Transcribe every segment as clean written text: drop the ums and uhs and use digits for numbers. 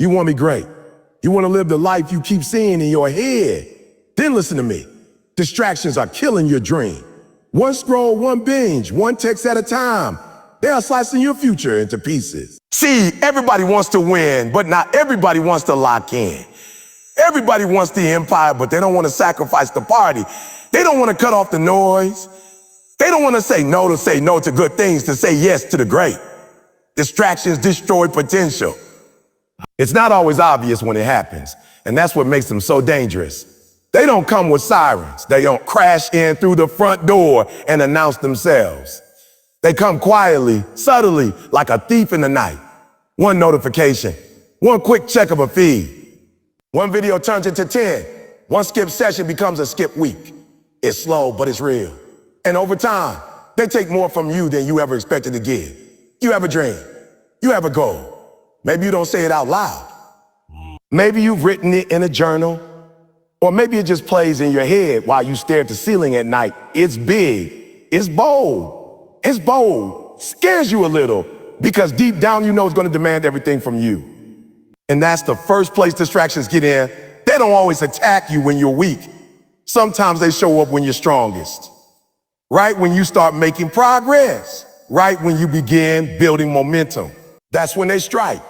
You want to be great. You want to live the life you keep seeing in your head. Then listen to me. Distractions are killing your dream. One scroll, one binge, one text at a time. They are slicing your future into pieces. See, everybody wants to win, but not everybody wants to lock in. Everybody wants the empire, but they don't want to sacrifice the party. They don't want to cut off the noise. They don't want to say no to good things, to say yes to the great. Distractions destroy potential. It's not always obvious when it happens, and that's what makes them so dangerous. They don't come with sirens. They don't crash in through the front door and announce themselves. They come quietly, subtly, like a thief in the night. One notification, one quick check of a feed. One video turns into 10. One skip session becomes a skip week. It's slow, but it's real. And over time, they take more from you than you ever expected to give. You have a dream. You have a goal. Maybe you don't say it out loud. Maybe you've written it in a journal, or maybe it just plays in your head while you stare at the ceiling at night. It's big. It's bold. It's bold. Scares you a little because deep down you know it's going to demand everything from you. And that's the first place distractions get in. They don't always attack you when you're weak. Sometimes they show up when you're strongest. Right when you start making progress. Right when you begin building momentum. That's when they strike.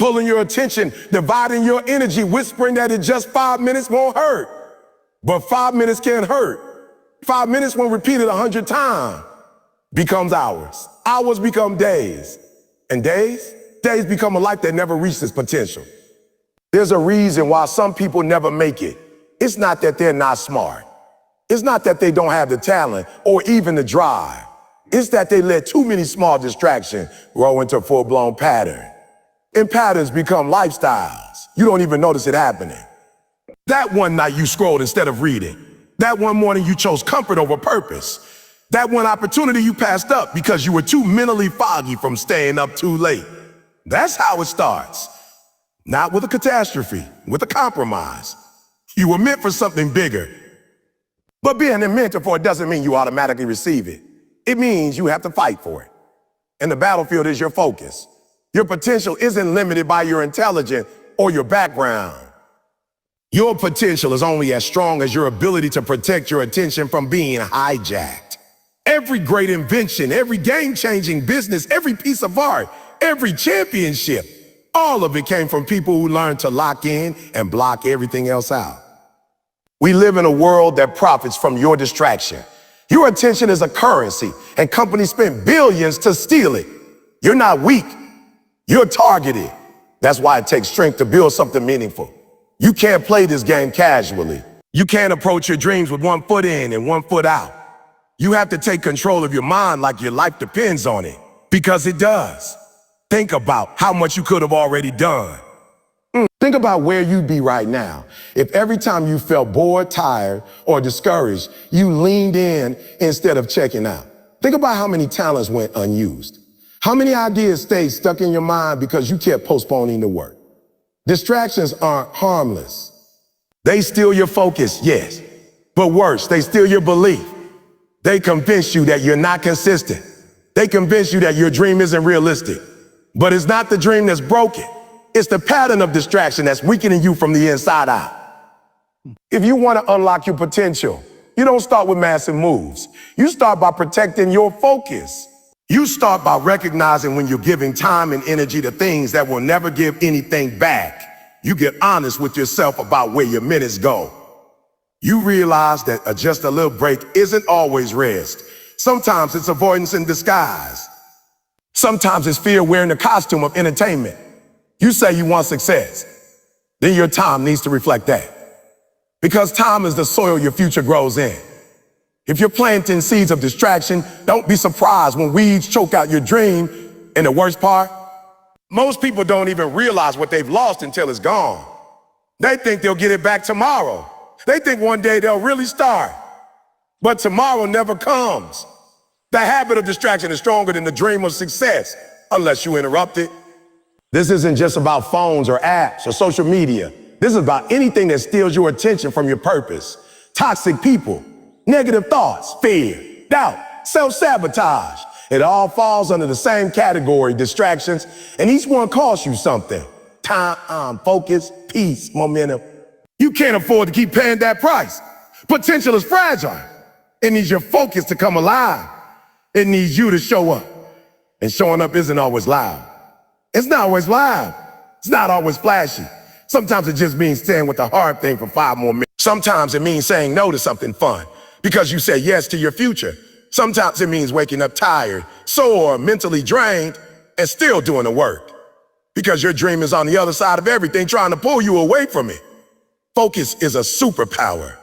Pulling your attention, dividing your energy, whispering that in just 5 minutes won't hurt. But 5 minutes can hurt. 5 minutes when repeated 100 times becomes hours. Hours become days. And days become a life that never reached its potential. There's a reason why some people never make it. It's not that they're not smart. It's not that they don't have the talent or even the drive. It's that they let too many small distractions grow into a full-blown pattern. And patterns become lifestyles. You don't even notice it happening. That one night you scrolled instead of reading. That one morning you chose comfort over purpose. That one opportunity you passed up because you were too mentally foggy from staying up too late. That's how it starts. Not with a catastrophe, with a compromise. You were meant for something bigger. But being meant for it doesn't mean you automatically receive it. It means you have to fight for it. And the battlefield is your focus. Your potential isn't limited by your intelligence or your background. Your potential is only as strong as your ability to protect your attention from being hijacked. Every great invention, every game-changing business, every piece of art, every championship, all of it came from people who learned to lock in and block everything else out. We live in a world that profits from your distraction. Your attention is a currency, and companies spend billions to steal it. You're not weak. You're targeted. That's why it takes strength to build something meaningful. You can't play this game casually. You can't approach your dreams with 1 foot in and 1 foot out. You have to take control of your mind like your life depends on it, because it does. Think about how much you could have already done. Think about where you'd be right now if every time you felt bored, tired, or discouraged, you leaned in instead of checking out. Think about how many talents went unused. How many ideas stayed stuck in your mind because you kept postponing the work. Distractions aren't harmless. They steal your focus, yes. But worse, they steal your belief. They convince you that you're not consistent. They convince you that your dream isn't realistic. But it's not the dream that's broken. It's the pattern of distraction that's weakening you from the inside out. If you want to unlock your potential, you don't start with massive moves. You start by protecting your focus. You start by recognizing when you're giving time and energy to things that will never give anything back. You get honest with yourself about where your minutes go. You realize that just a little break isn't always rest. Sometimes it's avoidance in disguise. Sometimes it's fear wearing the costume of entertainment. You say you want success, then your time needs to reflect that. Because time is the soil your future grows in. If you're planting seeds of distraction, don't be surprised when weeds choke out your dream. And the worst part, most people don't even realize what they've lost until it's gone. They think they'll get it back tomorrow. They think one day they'll really start. But tomorrow never comes. The habit of distraction is stronger than the dream of success, unless you interrupt it. This isn't just about phones or apps or social media. This is about anything that steals your attention from your purpose. Toxic people, negative thoughts, fear, doubt, self-sabotage. It all falls under the same category, distractions, and each one costs you something. time, focus, peace, momentum. You can't afford to keep paying that price. Potential is fragile. It needs your focus to come alive. It needs you to show up. And showing up isn't always loud. It's not always loud. It's not always flashy. Sometimes it just means staying with the hard thing for 5 more minutes. Sometimes it means saying no to something fun because you say yes to your future. Sometimes it means waking up tired, sore, mentally drained, and still doing the work because your dream is on the other side of everything trying to pull you away from it. Focus is a superpower.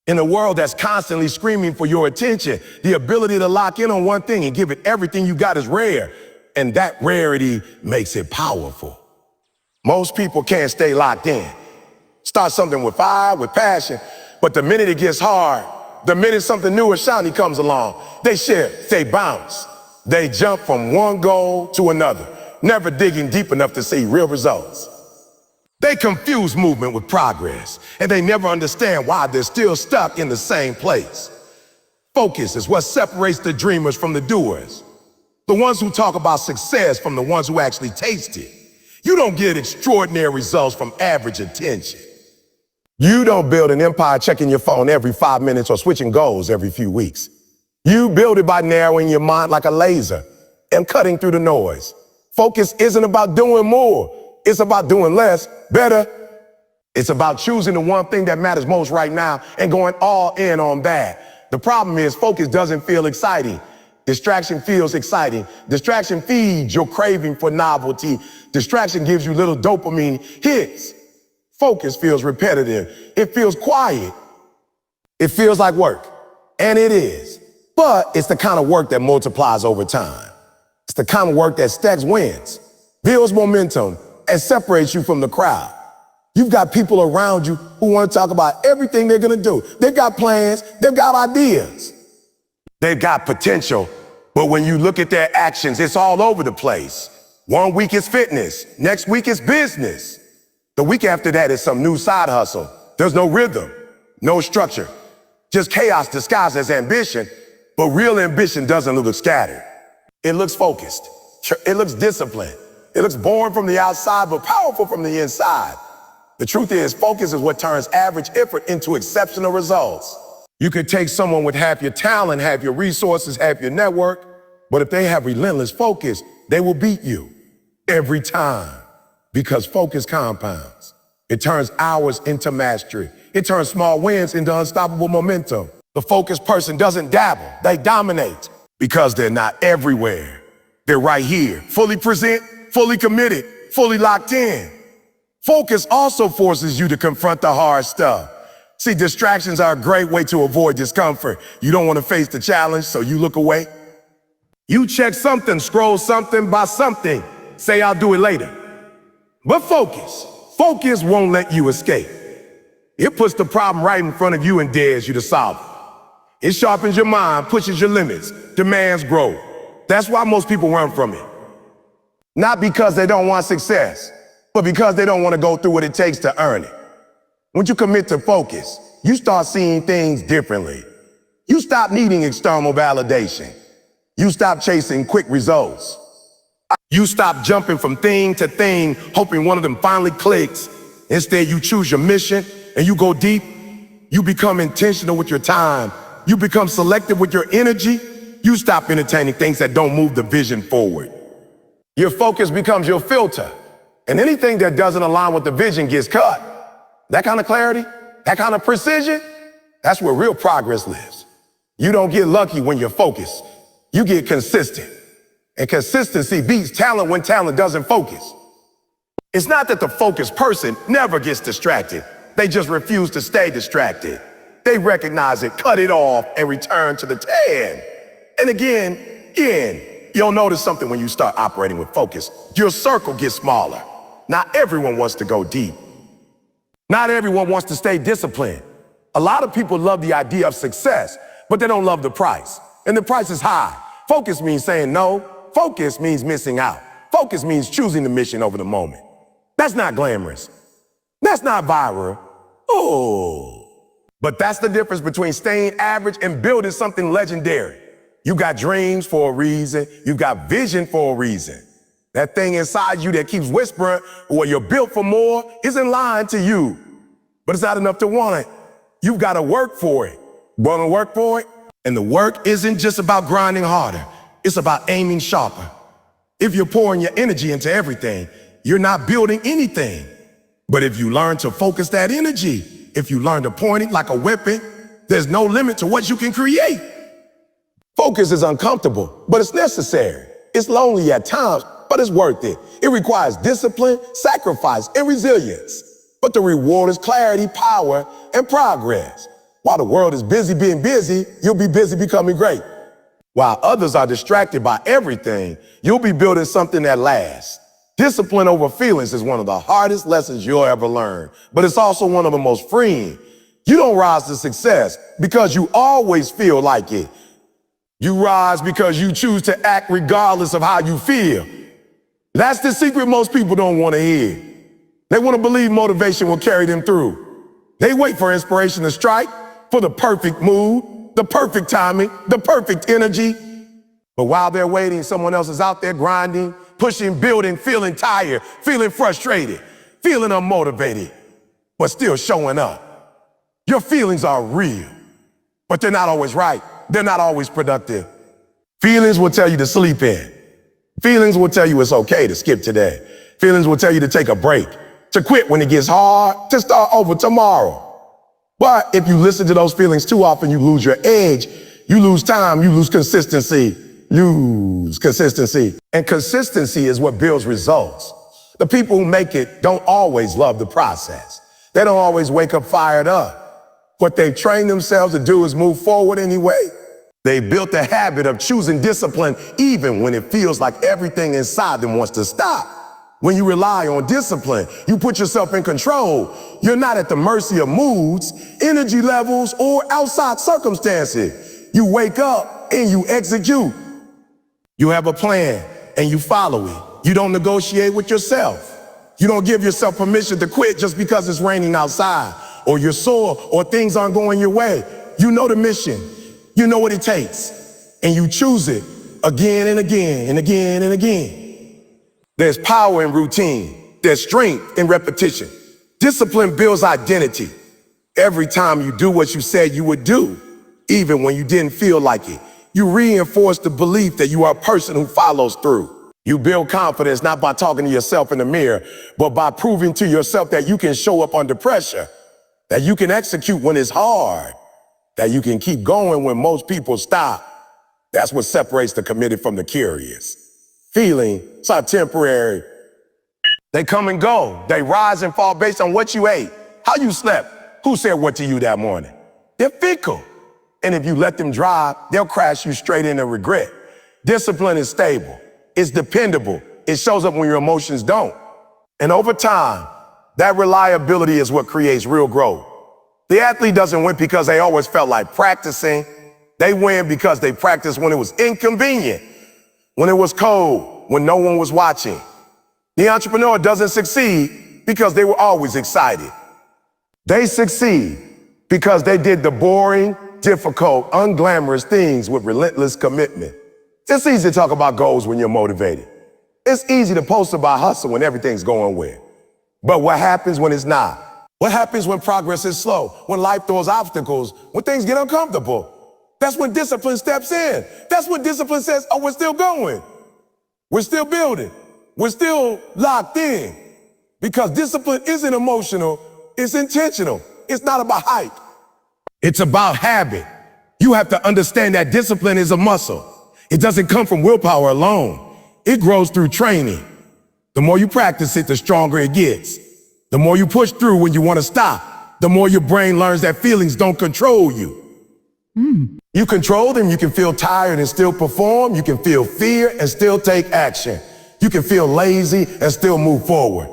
In a world that's constantly screaming for your attention, the ability to lock in on one thing and give it everything you got is rare, and that rarity makes it powerful. Most people can't stay locked in. Start something with fire, with passion, but the minute it gets hard, the minute something new or shiny comes along, they shift, they bounce. They jump from one goal to another, never digging deep enough to see real results. They confuse movement with progress, and they never understand why they're still stuck in the same place. Focus is what separates the dreamers from the doers, the ones who talk about success from the ones who actually taste it. You don't get extraordinary results from average attention. You don't build an empire checking your phone every 5 minutes or switching goals every few weeks. You build it by narrowing your mind like a laser and cutting through the noise. Focus isn't about doing more. It's about doing less, better. It's about choosing the one thing that matters most right now and going all in on that. The problem is focus doesn't feel exciting. Distraction feels exciting. Distraction feeds your craving for novelty. Distraction gives you little dopamine hits. Focus feels repetitive. It feels quiet. It feels like work. And it is. But it's the kind of work that multiplies over time. It's the kind of work that stacks wins, builds momentum, and separates you from the crowd. You've got people around you who want to talk about everything they're going to do. They've got plans. They've got ideas. They've got potential. But when you look at their actions, it's all over the place. One week is fitness. Next week is business. The week after that is some new side hustle. There's no rhythm, no structure, just chaos disguised as ambition. But real ambition doesn't look scattered. It looks focused. It looks disciplined. It looks boring from the outside, but powerful from the inside. The truth is, focus is what turns average effort into exceptional results. You could take someone with half your talent, half your resources, half your network, but if they have relentless focus, they will beat you every time because focus compounds. It turns hours into mastery. It turns small wins into unstoppable momentum. The focused person doesn't dabble, they dominate because they're not everywhere. They're right here, fully present, fully committed, fully locked in. Focus also forces you to confront the hard stuff. See, distractions are a great way to avoid discomfort. You don't want to face the challenge, so you look away. You check something, scroll something, buy something, say I'll do it later. But focus won't let you escape. It puts the problem right in front of you and dares you to solve it. It sharpens your mind, pushes your limits, demands growth. That's why most people run from it. Not because they don't want success, but because they don't want to go through what it takes to earn it. When you commit to focus, you start seeing things differently. You stop needing external validation. You stop chasing quick results. You stop jumping from thing to thing, hoping one of them finally clicks. Instead, you choose your mission and you go deep. You become intentional with your time. You become selective with your energy. You stop entertaining things that don't move the vision forward. Your focus becomes your filter, and anything that doesn't align with the vision gets cut. That kind of clarity, that kind of precision, that's where real progress lives. You don't get lucky when you're focused. You get consistent. And consistency beats talent when talent doesn't focus. It's not that the focused person never gets distracted. They just refuse to stay distracted. They recognize it, cut it off, and return to the 10. And again, you'll notice something when you start operating with focus. Your circle gets smaller. Not everyone wants to go deep. Not everyone wants to stay disciplined. A lot of people love the idea of success, but they don't love the price. And the price is high. Focus means saying no. Focus means missing out. Focus means choosing the mission over the moment. That's not glamorous. That's not viral. Oh. But that's the difference between staying average and building something legendary. You got dreams for a reason. You got vision for a reason. That thing inside you that keeps whispering, well, you're built for more, isn't lying to you. But it's not enough to want it. You've got to work for it. Want to work for it? And the work isn't just about grinding harder. It's about aiming sharper. If you're pouring your energy into everything, you're not building anything. But if you learn to focus that energy, if you learn to point it like a weapon, there's no limit to what you can create. Focus is uncomfortable, but it's necessary. It's lonely at times, but it's worth it. It requires discipline, sacrifice, and resilience. But the reward is clarity, power, and progress. While the world is busy being busy, you'll be busy becoming great. While others are distracted by everything, you'll be building something that lasts. Discipline over feelings is one of the hardest lessons you'll ever learn, but it's also one of the most freeing. You don't rise to success because you always feel like it. You rise because you choose to act regardless of how you feel. That's the secret most people don't want to hear. They want to believe motivation will carry them through. They wait for inspiration to strike, for the perfect mood, the perfect timing, the perfect energy. But while they're waiting, someone else is out there grinding, pushing, building, feeling tired, feeling frustrated, feeling unmotivated, but still showing up. Your feelings are real, but they're not always right. They're not always productive. Feelings will tell you to sleep in. Feelings will tell you it's okay to skip today. Feelings will tell you to take a break, to quit when it gets hard, to start over tomorrow. But if you listen to those feelings too often, you lose your edge, you lose time, you lose consistency. And consistency is what builds results. The people who make it don't always love the process. They don't always wake up fired up. What they've trained themselves to do is move forward anyway. They built a habit of choosing discipline even when it feels like everything inside them wants to stop. When you rely on discipline, you put yourself in control. You're not at the mercy of moods, energy levels, or outside circumstances. You wake up and you execute. You have a plan and you follow it. You don't negotiate with yourself. You don't give yourself permission to quit just because it's raining outside, or you're sore, or things aren't going your way. You know the mission. You know what it takes. And you choose it again and again and again and again. There's power in routine. There's strength in repetition. Discipline builds identity. Every time you do what you said you would do, even when you didn't feel like it, you reinforce the belief that you are a person who follows through. You build confidence not by talking to yourself in the mirror, but by proving to yourself that you can show up under pressure, that you can execute when it's hard, that you can keep going when most people stop. That's what separates the committed from the curious. Feelings are temporary. They come and go. They rise and fall based on what you ate, how you slept, who said what to you that morning. They're fickle. And if you let them drive, they'll crash you straight into regret. Discipline is stable. It's dependable. It shows up when your emotions don't. And over time, that reliability is what creates real growth. The athlete doesn't win because they always felt like practicing. They win because they practiced when it was inconvenient, when it was cold, when no one was watching. The entrepreneur doesn't succeed because they were always excited. They succeed because they did the boring, difficult, unglamorous things with relentless commitment. It's easy to talk about goals when you're motivated. It's easy to post about hustle when everything's going well. But what happens when it's not? What happens when progress is slow, when life throws obstacles, when things get uncomfortable? That's when discipline steps in. That's when discipline says, oh, we're still going. We're still building. We're still locked in. Because discipline isn't emotional, it's intentional. It's not about hype. It's about habit. You have to understand that discipline is a muscle. It doesn't come from willpower alone. It grows through training. The more you practice it, the stronger it gets. The more you push through when you want to stop, the more your brain learns that feelings don't control you. You control them, you can feel tired and still perform. You can feel fear and still take action. You can feel lazy and still move forward.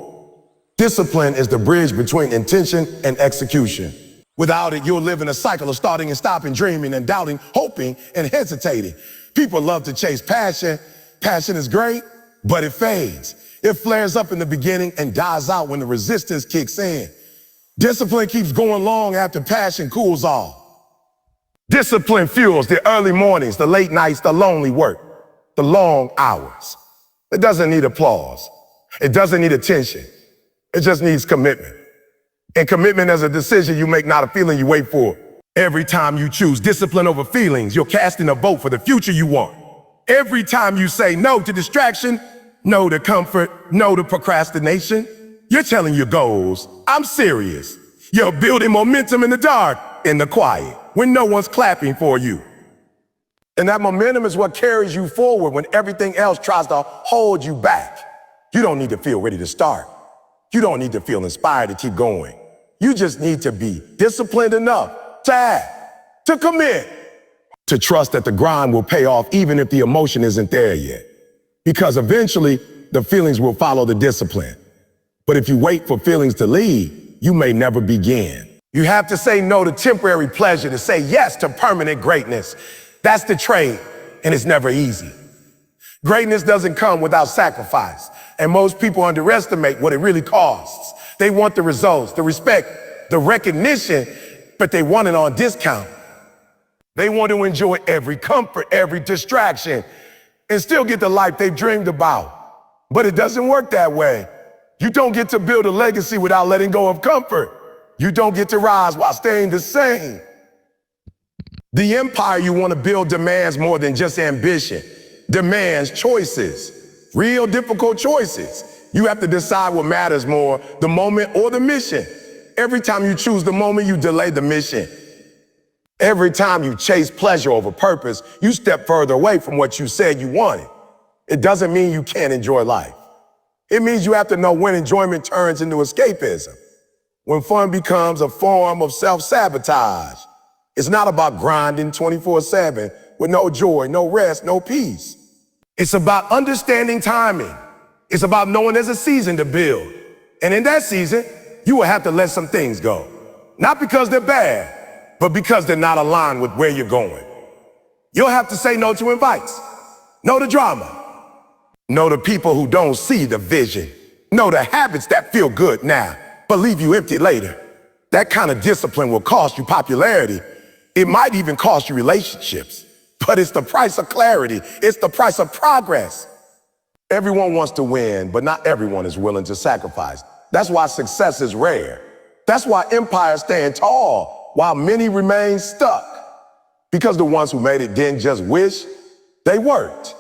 Discipline is the bridge between intention and execution. Without it, you'll live in a cycle of starting and stopping, dreaming and doubting, hoping and hesitating. People love to chase passion. Passion is great, but it fades. It flares up in the beginning and dies out when the resistance kicks in. Discipline keeps going long after passion cools off. Discipline fuels the early mornings, the late nights, the lonely work, the long hours. It doesn't need applause. It doesn't need attention. It just needs commitment. And commitment is a decision you make, not a feeling you wait for. Every time you choose discipline over feelings, you're casting a vote for the future you want. Every time you say no to distraction, no to comfort, no to procrastination, you're telling your goals, I'm serious. You're building momentum in the dark, in the quiet, when no one's clapping for you. And that momentum is what carries you forward when everything else tries to hold you back. You don't need to feel ready to start. You don't need to feel inspired to keep going. You just need to be disciplined enough to act, to commit, to trust that the grind will pay off even if the emotion isn't there yet. Because eventually, the feelings will follow the discipline. But if you wait for feelings to lead, you may never begin. You have to say no to temporary pleasure to say yes to permanent greatness. That's the trade, and it's never easy. Greatness doesn't come without sacrifice, and most people underestimate what it really costs. They want the results, the respect, the recognition, but they want it on discount. They want to enjoy every comfort, every distraction, and still get the life they've dreamed about. But it doesn't work that way. You don't get to build a legacy without letting go of comfort. You don't get to rise while staying the same. The empire you want to build demands more than just ambition. Demands choices, real difficult choices. You have to decide what matters more, the moment or the mission. Every time you choose the moment, you delay the mission. Every time you chase pleasure over purpose, you step further away from what you said you wanted. It doesn't mean you can't enjoy life. It means you have to know when enjoyment turns into escapism, when fun becomes a form of self-sabotage. It's not about grinding 24/7 with no joy, no rest, no peace. It's about understanding timing. It's about knowing there's a season to build. And in that season, you will have to let some things go. Not because they're bad, but because they're not aligned with where you're going. You'll have to say no to invites, no to drama, no to people who don't see the vision, no to habits that feel good now, but leave you empty later. That kind of discipline will cost you popularity. It might even cost you relationships, but it's the price of clarity. It's the price of progress. Everyone wants to win, but not everyone is willing to sacrifice. That's why success is rare. That's why empires stand tall while many remain stuck. Because the ones who made it didn't just wish, they worked.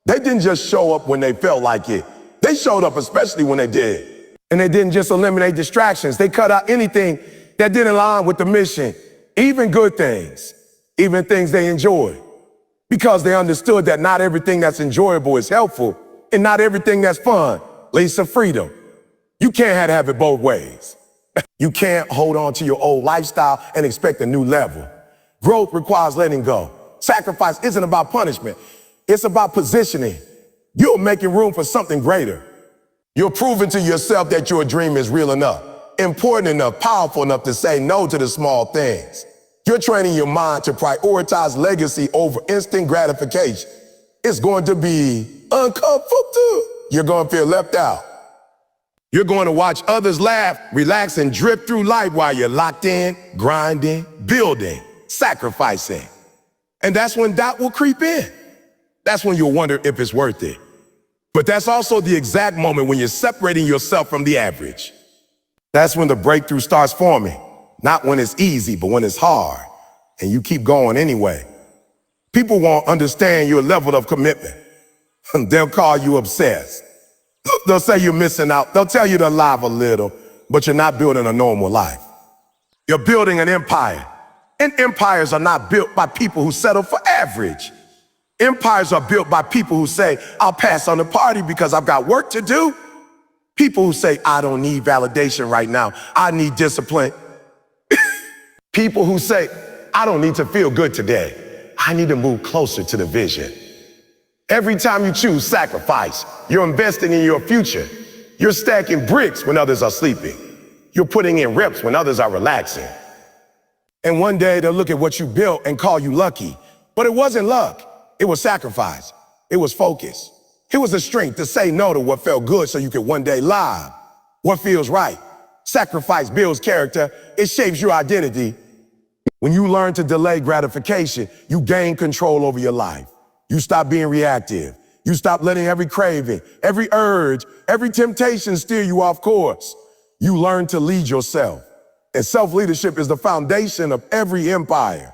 They didn't just show up when they felt like it. They showed up especially when they did. And they didn't just eliminate distractions. They cut out anything that didn't align with the mission, even good things, even things they enjoyed. Because they understood that not everything that's enjoyable is helpful, and not everything that's fun leads to freedom. You can't have it both ways. You can't hold on to your old lifestyle and expect a new level. Growth requires letting go. Sacrifice isn't about punishment. It's about positioning. You're making room for something greater. You're proving to yourself that your dream is real enough, important enough, powerful enough to say no to the small things. You're training your mind to prioritize legacy over instant gratification. It's going to be uncomfortable. You're going to feel left out. You're going to watch others laugh, relax, and drift through life while you're locked in, grinding, building, sacrificing. And that's when doubt will creep in. That's when you'll wonder if it's worth it. But that's also the exact moment when you're separating yourself from the average. That's when the breakthrough starts forming. Not when it's easy, but when it's hard. And you keep going anyway. People won't understand your level of commitment. They'll call you obsessed. They'll say you're missing out. They'll tell you to live a little, but you're not building a normal life. You're building an empire. And empires are not built by people who settle for average. Empires are built by people who say, I'll pass on the party because I've got work to do. People who say, I don't need validation right now. I need discipline. People who say, I don't need to feel good today. I need to move closer to the vision. Every time you choose sacrifice, you're investing in your future. You're stacking bricks when others are sleeping. You're putting in reps when others are relaxing. And one day they'll look at what you built and call you lucky. But it wasn't luck. It was sacrifice. It was focus. It was the strength to say no to what felt good so you could one day live what feels right. Sacrifice builds character. It shapes your identity. When you learn to delay gratification, you gain control over your life. You stop being reactive. You stop letting every craving, every urge, every temptation steer you off course. You learn to lead yourself. And self-leadership is the foundation of every empire.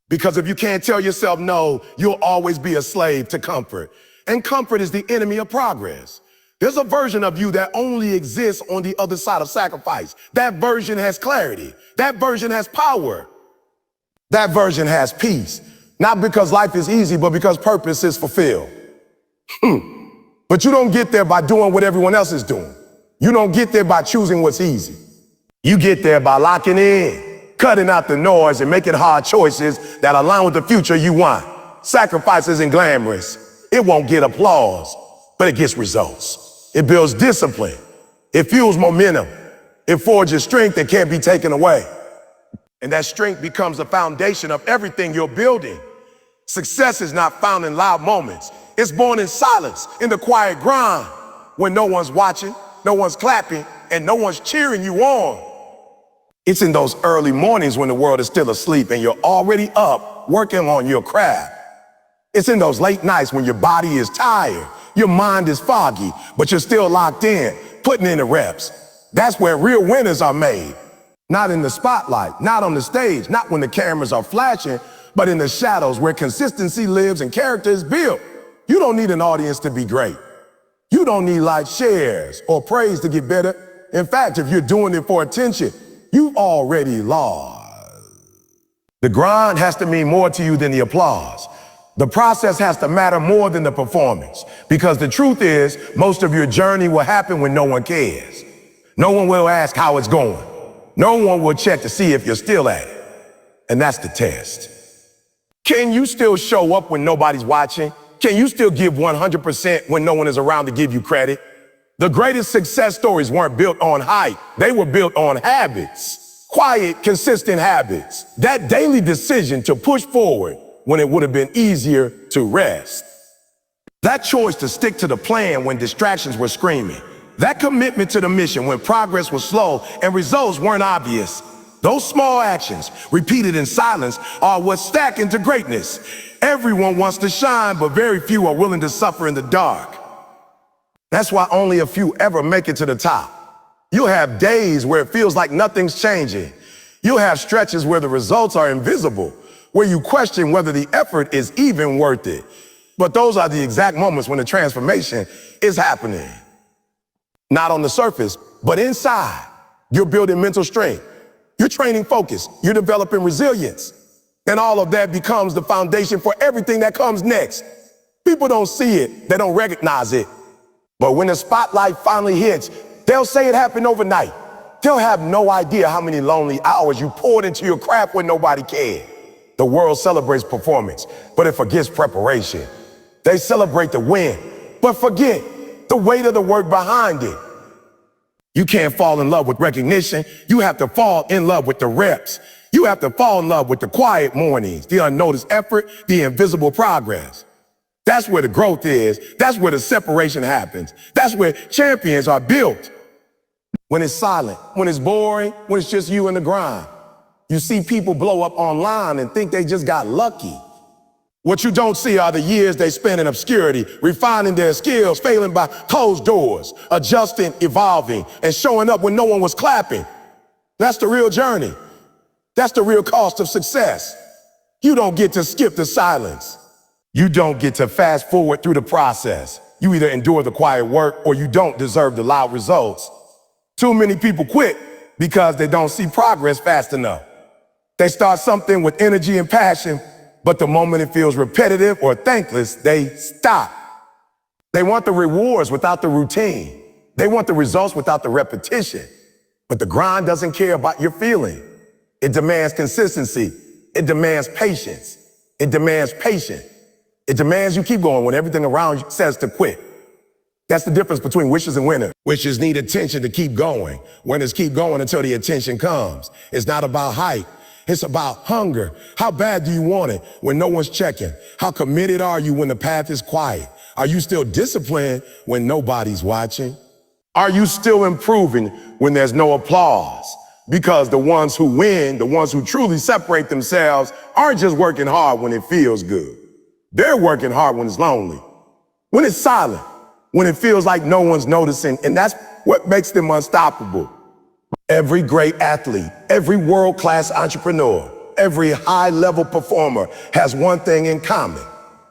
Because if you can't tell yourself no, you'll always be a slave to comfort. And comfort is the enemy of progress. There's a version of you that only exists on the other side of sacrifice. That version has clarity. That version has power. That version has peace. Not because life is easy, but because purpose is fulfilled. But you don't get there by doing what everyone else is doing. You don't get there by choosing what's easy. You get there by locking in, cutting out the noise and making hard choices that align with the future you want. Sacrifice isn't glamorous. It won't get applause, but it gets results. It builds discipline. It fuels momentum. It forges strength that can't be taken away. And that strength becomes the foundation of everything you're building. Success is not found in loud moments. It's born in silence, in the quiet grind, when no one's watching, no one's clapping, and no one's cheering you on. It's in those early mornings when the world is still asleep and you're already up working on your craft. It's in those late nights when your body is tired, your mind is foggy, but you're still locked in, putting in the reps. That's where real winners are made. Not in the spotlight, not on the stage, not when the cameras are flashing, but in the shadows where consistency lives and character is built. You don't need an audience to be great. You don't need like shares or praise to get better. In fact, if you're doing it for attention, you've already lost. The grind has to mean more to you than the applause. The process has to matter more than the performance. Because the truth is, most of your journey will happen when no one cares. No one will ask how it's going. No one will check to see if you're still at it. And that's the test. Can you still show up when nobody's watching? Can you still give 100% when no one is around to give you credit? The greatest success stories weren't built on hype. They were built on habits. Quiet, consistent habits. That daily decision to push forward when it would have been easier to rest. That choice to stick to the plan when distractions were screaming. That commitment to the mission when progress was slow and results weren't obvious. Those small actions, repeated in silence, are what stack into greatness. Everyone wants to shine, but very few are willing to suffer in the dark. That's why only a few ever make it to the top. You'll have days where it feels like nothing's changing. You'll have stretches where the results are invisible, where you question whether the effort is even worth it. But those are the exact moments when the transformation is happening. Not on the surface, but inside. You're building mental strength. You're training focus. You're developing resilience. And all of that becomes the foundation for everything that comes next. People don't see it. They don't recognize it. But when the spotlight finally hits, they'll say it happened overnight. They'll have no idea how many lonely hours you poured into your craft when nobody cared. The world celebrates performance, but it forgets preparation. They celebrate the win, but forget the weight of the work behind it. You can't fall in love with recognition. You have to fall in love with the reps. You have to fall in love with the quiet mornings, the unnoticed effort, the invisible progress. That's where the growth is. That's where the separation happens. That's where champions are built. When it's silent, when it's boring, when it's just you and the grind. You see people blow up online and think they just got lucky. What you don't see are the years they spent in obscurity, refining their skills, failing by closed doors, adjusting, evolving, and showing up when no one was clapping. That's the real journey. That's the real cost of success. You don't get to skip the silence. You don't get to fast forward through the process. You either endure the quiet work or you don't deserve the loud results. Too many people quit because they don't see progress fast enough. They start something with energy and passion, but the moment it feels repetitive or thankless, they stop. They want the rewards without the routine. They want the results without the repetition. But the grind doesn't care about your feeling. It demands consistency. It demands patience. It demands patience. It demands you keep going when everything around you says to quit. That's the difference between wishers and winners. Wishers need attention to keep going. Winners keep going until the attention comes. It's not about hype. It's about hunger. How bad do you want it when no one's checking? How committed are you when the path is quiet? Are you still disciplined when nobody's watching? Are you still improving when there's no applause? Because the ones who win, the ones who truly separate themselves, aren't just working hard when it feels good. They're working hard when it's lonely. when it's silent, when it feels like no one's noticing, and that's what makes them unstoppable. Every great athlete, every world-class entrepreneur, every high-level performer has one thing in common.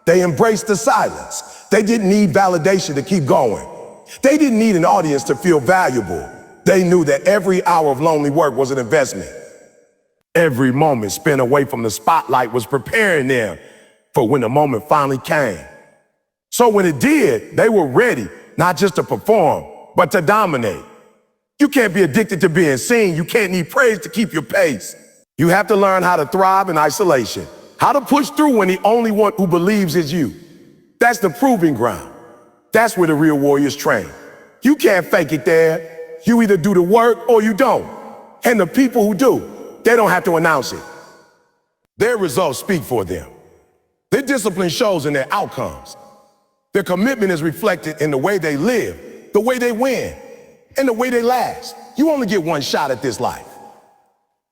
They embraced the silence. They didn't need validation to keep going. They didn't need an audience to feel valuable. They knew that every hour of lonely work was an investment. Every moment spent away from the spotlight was preparing them for when the moment finally came. So when it did, they were ready, not just to perform, but to dominate. You can't be addicted to being seen. You can't need praise to keep your pace. You have to learn how to thrive in isolation, how to push through when the only one who believes is you. That's the proving ground. That's where the real warriors train. You can't fake it there. You either do the work or you don't. And the people who do, they don't have to announce it. Their results speak for them. Their discipline shows in their outcomes. Their commitment is reflected in the way they live, the way they win, and the way they last. You only get one shot at this life.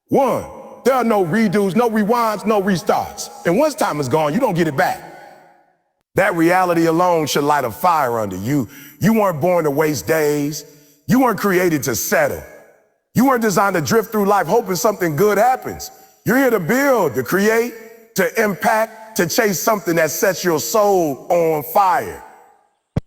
One. There are no redos, no rewinds, no restarts. And once time is gone, you don't get it back. That reality alone should light a fire under you. You weren't born to waste days. You weren't created to settle. You weren't designed to drift through life hoping something good happens. You're here to build, to create, to impact, to chase something that sets your soul on fire.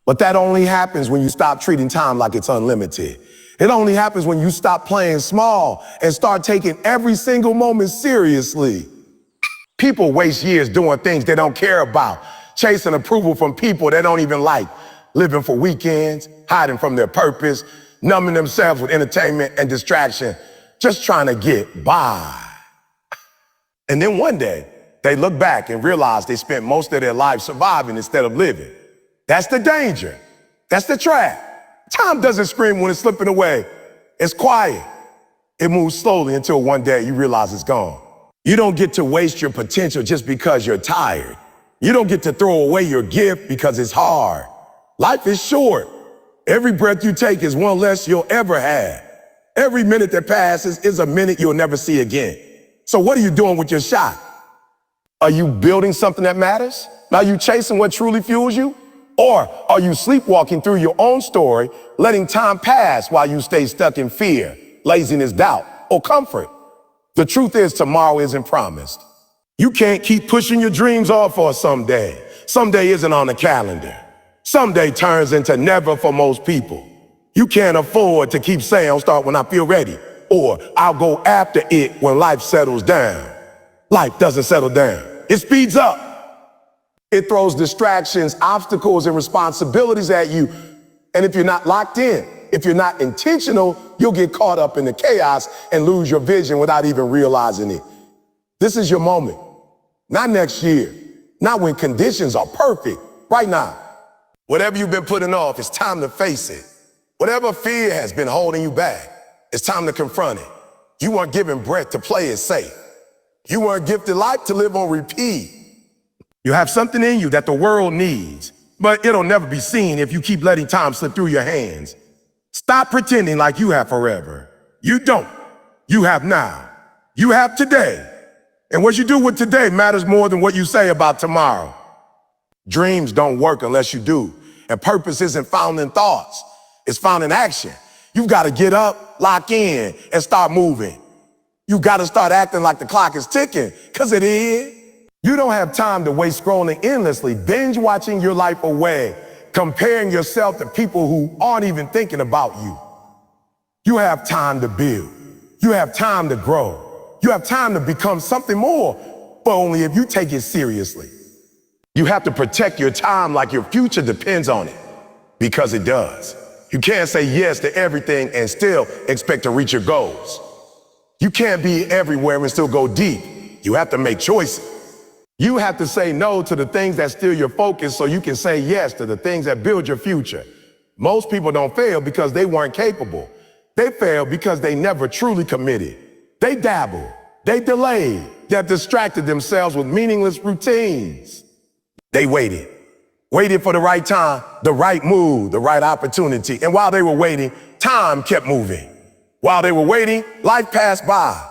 But that only happens when you stop treating time like it's unlimited. It only happens when you stop playing small and start taking every single moment seriously. People waste years doing things they don't care about, chasing approval from people they don't even like, living for weekends, hiding from their purpose, numbing themselves with entertainment and distraction, just trying to get by. And then one day, they look back and realize they spent most of their life surviving instead of living. That's the danger. That's the trap. Time doesn't scream when it's slipping away. It's quiet. It moves slowly until one day you realize it's gone. You don't get to waste your potential just because you're tired. You don't get to throw away your gift because it's hard. Life is short. Every breath you take is one less you'll ever have. Every minute that passes is a minute you'll never see again. So what are you doing with your shot? Are you building something that matters? Are you chasing what truly fuels you? Or are you sleepwalking through your own story, letting time pass while you stay stuck in fear, laziness, doubt, or comfort? The truth is tomorrow isn't promised. You can't keep pushing your dreams off for someday. Someday isn't on the calendar. Someday turns into never for most people. You can't afford to keep saying, I'll start when I feel ready, or I'll go after it when life settles down. Life doesn't settle down. It speeds up. It throws distractions, obstacles, and responsibilities at you. And if you're not locked in, if you're not intentional, you'll get caught up in the chaos and lose your vision without even realizing it. This is your moment. Not next year. Not when conditions are perfect. Right now. Whatever you've been putting off, it's time to face it. Whatever fear has been holding you back, it's time to confront it. You weren't given breath to play it safe. You weren't gifted life to live on repeat. You have something in you that the world needs, but it'll never be seen if you keep letting time slip through your hands. Stop pretending like you have forever. You don't. You have now. You have today. And what you do with today matters more than what you say about tomorrow. Dreams don't work unless you do. And purpose isn't found in thoughts. It's found in action. You've got to get up, lock in, and start moving. You've got to start acting like the clock is ticking, because it is. You don't have time to waste scrolling endlessly, binge watching your life away, comparing yourself to people who aren't even thinking about you. You have time to build. You have time to grow. You have time to become something more, but only if you take it seriously. You have to protect your time like your future depends on it, because it does. You can't say yes to everything and still expect to reach your goals. You can't be everywhere and still go deep. You have to make choices. You have to say no to the things that steal your focus so you can say yes to the things that build your future. Most people don't fail because they weren't capable. They fail because they never truly committed. They dabbled. They delayed. They have distracted themselves with meaningless routines. They waited for the right time, the right mood, the right opportunity. And while they were waiting, time kept moving. While they were waiting, life passed by.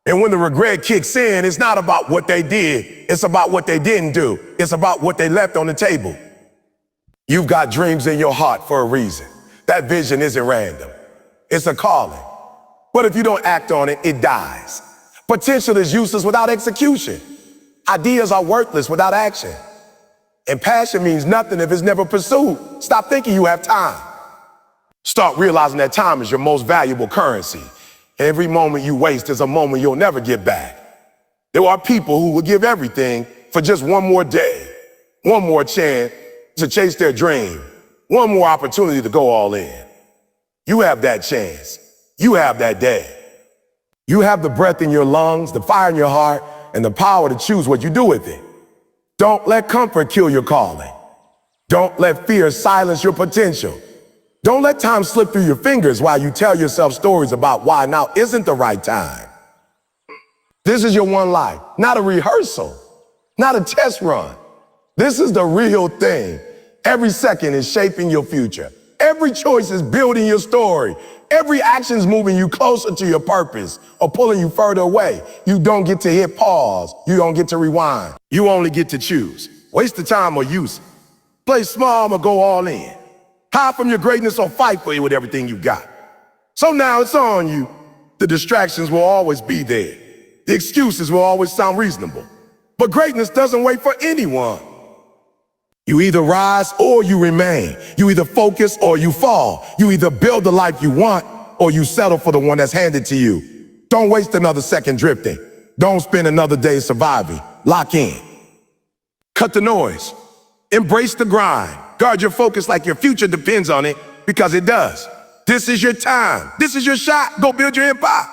And when the regret kicks in, it's not about what they did. It's about what they didn't do. It's about what they left on the table. You've got dreams in your heart for a reason. That vision isn't random. It's a calling. But if you don't act on it, it dies. Potential is useless without execution. Ideas are worthless without action. And passion means nothing if it's never pursued. Stop thinking you have time. Start realizing that time is your most valuable currency. Every moment you waste is a moment you'll never get back. There are people who will give everything for just one more day, one more chance to chase their dream, one more opportunity to go all in. You have that chance. You have that day. You have the breath in your lungs, the fire in your heart, and the power to choose what you do with it. Don't let comfort kill your calling. Don't let fear silence your potential. Don't let time slip through your fingers while you tell yourself stories about why now isn't the right time. This is your one life, not a rehearsal, not a test run. This is the real thing. Every second is shaping your future. Every choice is building your story. Every action is moving you closer to your purpose or pulling you further away. You don't get to hit pause. You don't get to rewind. You only get to choose. Waste the time or use it. Play small or go all in. Hide from your greatness or fight for it with everything you got. So now it's on you. The distractions will always be there. The excuses will always sound reasonable. But greatness doesn't wait for anyone. You either rise or you remain. You either focus or you fall. You either build the life you want or you settle for the one that's handed to you. Don't waste another second drifting. Don't spend another day surviving. Lock in. Cut the noise. Embrace the grind. Guard your focus like your future depends on it, because it does. This is your time. This is your shot. Go build your empire.